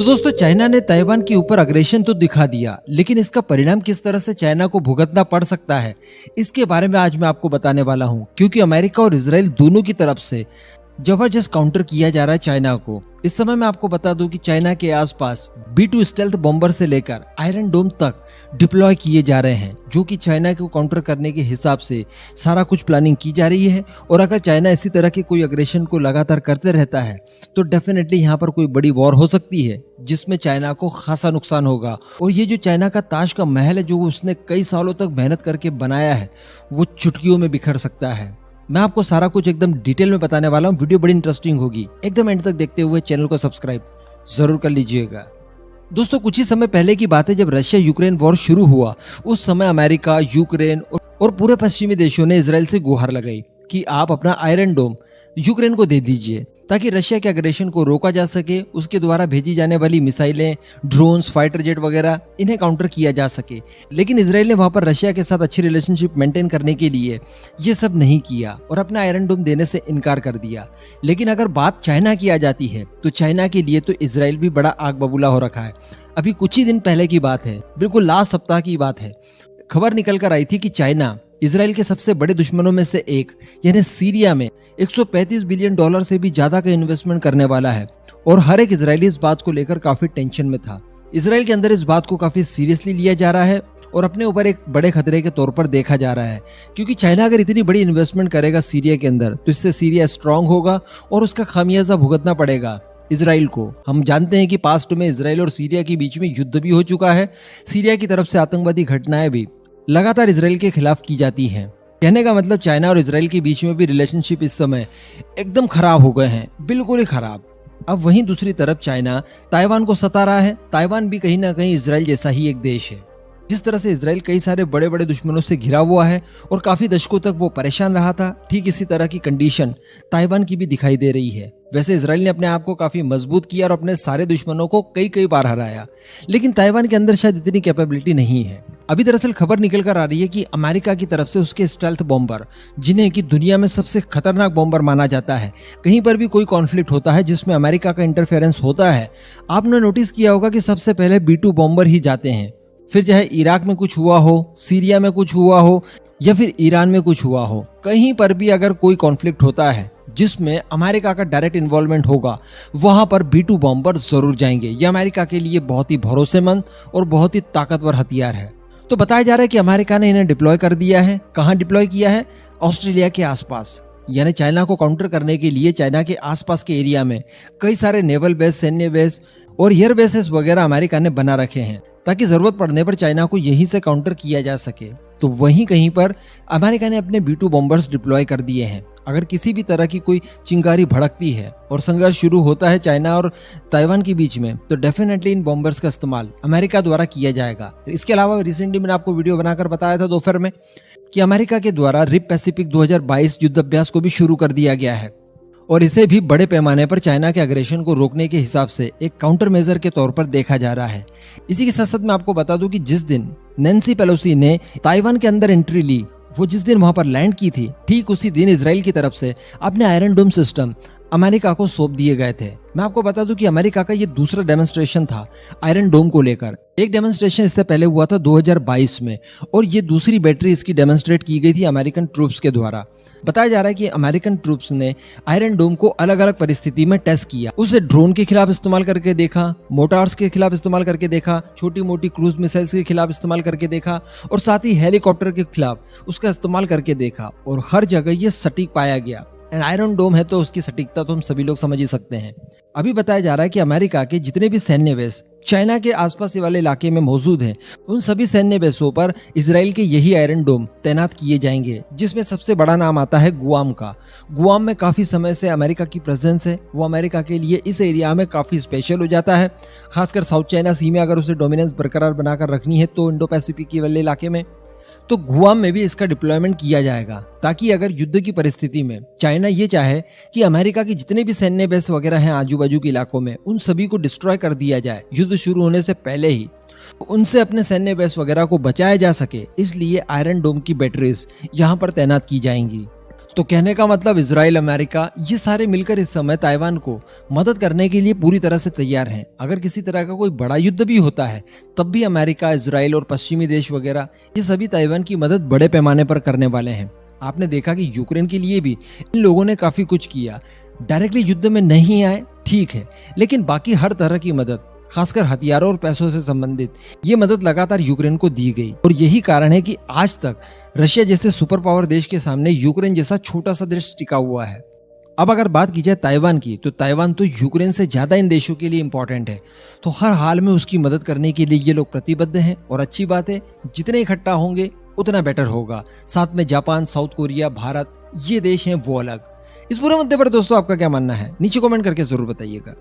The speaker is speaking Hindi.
तो दोस्तों चाइना ने ताइवान के ऊपर अग्रेशन तो दिखा दिया, लेकिन इसका परिणाम किस तरह से चाइना को भुगतना पड़ सकता है, इसके बारे में आज मैं आपको बताने वाला हूं। क्योंकि अमेरिका और इजराइल दोनों की तरफ से जबरदस्त काउंटर किया जा रहा है चाइना को। इस समय मैं आपको बता दूं कि चाइना के आसपास B-2 स्टेल्थ बॉम्बर से लेकर आयरन डोम तक डिप्लॉय किए जा रहे हैं, जो कि चाइना को काउंटर करने के हिसाब से सारा कुछ प्लानिंग की जा रही है। और अगर चाइना इसी तरह के कोई अग्रेशन को लगातार करते रहता है तो डेफिनेटली यहाँ पर कोई बड़ी वॉर हो सकती है, जिसमें चाइना को खासा नुकसान होगा। और ये जो चाइना का ताज का महल है, जो उसने कई सालों तक मेहनत करके बनाया है, वो चुटकियों में बिखर सकता है। मैं आपको सारा कुछ एकदम डिटेल में बताने वाला हूँ। वीडियो बड़ी इंटरेस्टिंग होगी, एकदम एंड तक देखते हुए चैनल को सब्सक्राइब जरूर कर लीजिएगा। दोस्तों कुछ ही समय पहले की बात है, जब रशिया यूक्रेन वॉर शुरू हुआ, उस समय अमेरिका, यूक्रेन और पूरे पश्चिमी देशों ने इजराइल से गुहार लगाई कि आप अपना आयरन डोम यूक्रेन को दे दीजिए, ताकि रशिया के अग्रेशन को रोका जा सके। उसके द्वारा भेजी जाने वाली मिसाइलें, ड्रोन्स, फाइटर जेट वगैरह, इन्हें काउंटर किया जा सके। लेकिन इजराइल ने वहां पर रशिया के साथ अच्छी रिलेशनशिप मेंटेन करने के लिए ये सब नहीं किया और अपना आयरन डोम देने से इनकार कर दिया। लेकिन अगर बात चाइना की आ जाती है, तो चाइना के लिए तो इजराइल भी बड़ा आग बबूला हो रखा है। अभी कुछ ही दिन पहले की बात है, बिल्कुल लास्ट सप्ताह की बात है, खबर निकल कर आई थी कि चाइना इजराइल के सबसे बड़े दुश्मनों में से एक यानी सीरिया में $135 बिलियन से भी ज्यादा का इन्वेस्टमेंट करने वाला है। और हर एक इजरायली इस बात को लेकर काफी टेंशन में था। इजराइल के अंदर इस बात को काफी सीरियसली लिया जा रहा है और अपने ऊपर एक बड़े खतरे के तौर पर देखा जा रहा है। क्योंकि चाइना अगर इतनी बड़ी इन्वेस्टमेंट करेगा सीरिया के अंदर, तो इससे सीरिया स्ट्रांग होगा और उसका खामियाजा भुगतना पड़ेगा इजराइल को। हम जानते हैं कि पास्ट में इजराइल और सीरिया के बीच में युद्ध भी हो चुका है। सीरिया की तरफ से आतंकवादी घटनाएं भी लगातार इजराइल के खिलाफ की जाती हैं। कहने का मतलब चाइना और इजराइल के बीच में भी रिलेशनशिप इस समय एकदम खराब हो गए हैं, बिल्कुल ही खराब। अब वहीं दूसरी तरफ चाइना ताइवान को सता रहा है। ताइवान भी कहीं ना कहीं इजराइल जैसा ही एक देश है। जिस तरह से इजराइल कई सारे बड़े बड़े दुश्मनों से घिरा हुआ है और काफी दशकों तक वो परेशान रहा था, ठीक इसी तरह की कंडीशन ताइवान की भी दिखाई दे रही है। वैसे इजराइल ने अपने आप को काफी मजबूत किया और अपने सारे दुश्मनों को कई बार हराया, लेकिन ताइवान के अंदर शायद इतनी कैपेबिलिटी नहीं है। अभी दरअसल खबर निकल कर आ रही है कि अमेरिका की तरफ से उसके स्टेल्थ बॉम्बर, जिन्हें कि दुनिया में सबसे खतरनाक बॉम्बर माना जाता है, कहीं पर भी कोई कॉन्फ्लिक्ट होता है जिसमें अमेरिका का इंटरफेरेंस होता है, आपने नोटिस किया होगा कि सबसे पहले B-2 बॉम्बर ही जाते हैं। फिर चाहे इराक में कुछ हुआ हो, सीरिया में कुछ हुआ हो या फिर ईरान में कुछ हुआ हो, कहीं पर भी अगर कोई कॉन्फ्लिक्ट होता है जिसमें अमेरिका का डायरेक्ट इन्वॉल्वमेंट होगा, वहां पर B-2 बॉम्बर जरूर जाएंगे। यह अमेरिका के लिए बहुत ही भरोसेमंद और बहुत ही ताकतवर हथियार है। तो बताया जा रहा है कि अमेरिका ने इन्हें डिप्लॉय कर दिया है। कहां डिप्लॉय किया है? ऑस्ट्रेलिया के आसपास, यानी चाइना को काउंटर करने के लिए चाइना के आसपास के एरिया में कई सारे नेवल बेस, सैन्य बेस और एयर बेसेस वगैरह अमेरिका ने बना रखे हैं, ताकि जरूरत पड़ने पर चाइना को यहीं से काउंटर किया जा सके। तो वहीं कहीं पर अमेरिका ने अपने B-2 बॉम्बर्स डिप्लॉय कर दिए हैं। अगर किसी भी तरह की कोई चिंगारी भड़कती है और संघर्ष शुरू होता है चाइना और ताइवान के बीच में, तो डेफिनेटली इन बॉम्बर्स का इस्तेमाल अमेरिका द्वारा किया जाएगा। इसके अलावा रिसेंटली मैंने आपको वीडियो बनाकर बताया था दोपहर में कि अमेरिका के द्वारा रिप पैसिफिक 2022 युद्ध अभ्यास को भी शुरू कर दिया गया है और इसे भी बड़े पैमाने पर चाइना के अग्रेशन को रोकने के हिसाब से एक काउंटर मेजर के तौर पर देखा जा रहा है। इसी के साथ साथ मैं आपको बता दूं कि जिस दिन नैन्सी पेलोसी ने ताइवान के अंदर एंट्री ली, वो जिस दिन वहां पर लैंड की थी, ठीक उसी दिन इजराइल की तरफ से अपने आयरन डोम सिस्टम अमेरिका को सौंप दिए गए थे। मैं आपको बता दूं कि अमेरिका का ये दूसरा डेमोन्स्ट्रेशन था आयरन डोम को लेकर। एक डेमोन्स्ट्रेशन इससे पहले हुआ था 2022 में और ये दूसरी बैटरी इसकी डेमोन्स्ट्रेट की गई थी अमेरिकन ट्रूप्स के द्वारा। बताया जा रहा है कि अमेरिकन ट्रूप्स ने आयरन डोम को अलग अलग परिस्थिति में टेस्ट किया। उसे ड्रोन के खिलाफ इस्तेमाल करके देखा, मोटार्स के खिलाफ इस्तेमाल करके देखा, छोटी मोटी क्रूज मिसाइल्स के खिलाफ इस्तेमाल करके देखा और साथ ही हेलीकॉप्टर के खिलाफ उसका इस्तेमाल करके देखा और हर जगह ये सटीक पाया गया। आयरन डोम है तो उसकी सटीकता तो हम सभी लोग समझ ही सकते हैं। अभी बताया जा रहा है कि अमेरिका के जितने भी सैन्य बेस चाइना के आसपास वाले इलाके में मौजूद हैं, उन सभी सैन्य बेसों पर इजराइल के यही आयरन डोम तैनात किए जाएंगे, जिसमें सबसे बड़ा नाम आता है गुआम का। गुआम में काफी समय से अमेरिका की प्रेजेंस है। वो अमेरिका के लिए इस एरिया में काफी स्पेशल हो जाता है, खासकर साउथ चाइना सी में अगर उसे डोमिनेंस बरकरार बनाकर रखनी है तो इंडो पैसिफिक के वाले इलाके में। तो गुआम में भी इसका डिप्लॉयमेंट किया जाएगा, ताकि अगर युद्ध की परिस्थिति में चाइना ये चाहे कि अमेरिका की जितने भी सैन्य बेस वगैरह हैं आजू बाजू के इलाकों में, उन सभी को डिस्ट्रॉय कर दिया जाए युद्ध शुरू होने से पहले ही, उनसे अपने सैन्य बेस वगैरह को बचाया जा सके। इसलिए आयरन डोम की बैटरीज यहाँ पर तैनात की जाएंगी। तो कहने का मतलब इजराइल, अमेरिका ये सारे मिलकर इस समय ताइवान को मदद करने के लिए पूरी तरह से तैयार हैं। अगर किसी तरह का कोई बड़ा युद्ध भी होता है तब भी अमेरिका, इजराइल और पश्चिमी देश वगैरह ये सभी ताइवान की मदद बड़े पैमाने पर करने वाले हैं। आपने देखा कि यूक्रेन के लिए भी इन लोगों ने काफी कुछ किया। डायरेक्टली युद्ध में नहीं आए ठीक है, लेकिन बाकी हर तरह की मदद, खासकर हथियारों और पैसों से संबंधित ये मदद लगातार यूक्रेन को दी गई। और यही कारण है कि आज तक रशिया जैसे सुपर पावर देश के सामने यूक्रेन जैसा छोटा सा देश टिका हुआ है। अब अगर बात की जाए ताइवान की, तो ताइवान तो यूक्रेन से ज्यादा इन देशों के लिए इंपॉर्टेंट है, तो हर हाल में उसकी मदद करने के लिए ये लोग प्रतिबद्ध हैं। और अच्छी बात है, जितने इकट्ठा होंगे उतना बेटर होगा। साथ में जापान, साउथ कोरिया, भारत ये देश हैं वो अलग। इस पूरे मुद्दे पर दोस्तों आपका क्या मानना है नीचे कमेंट करके जरूर बताइएगा।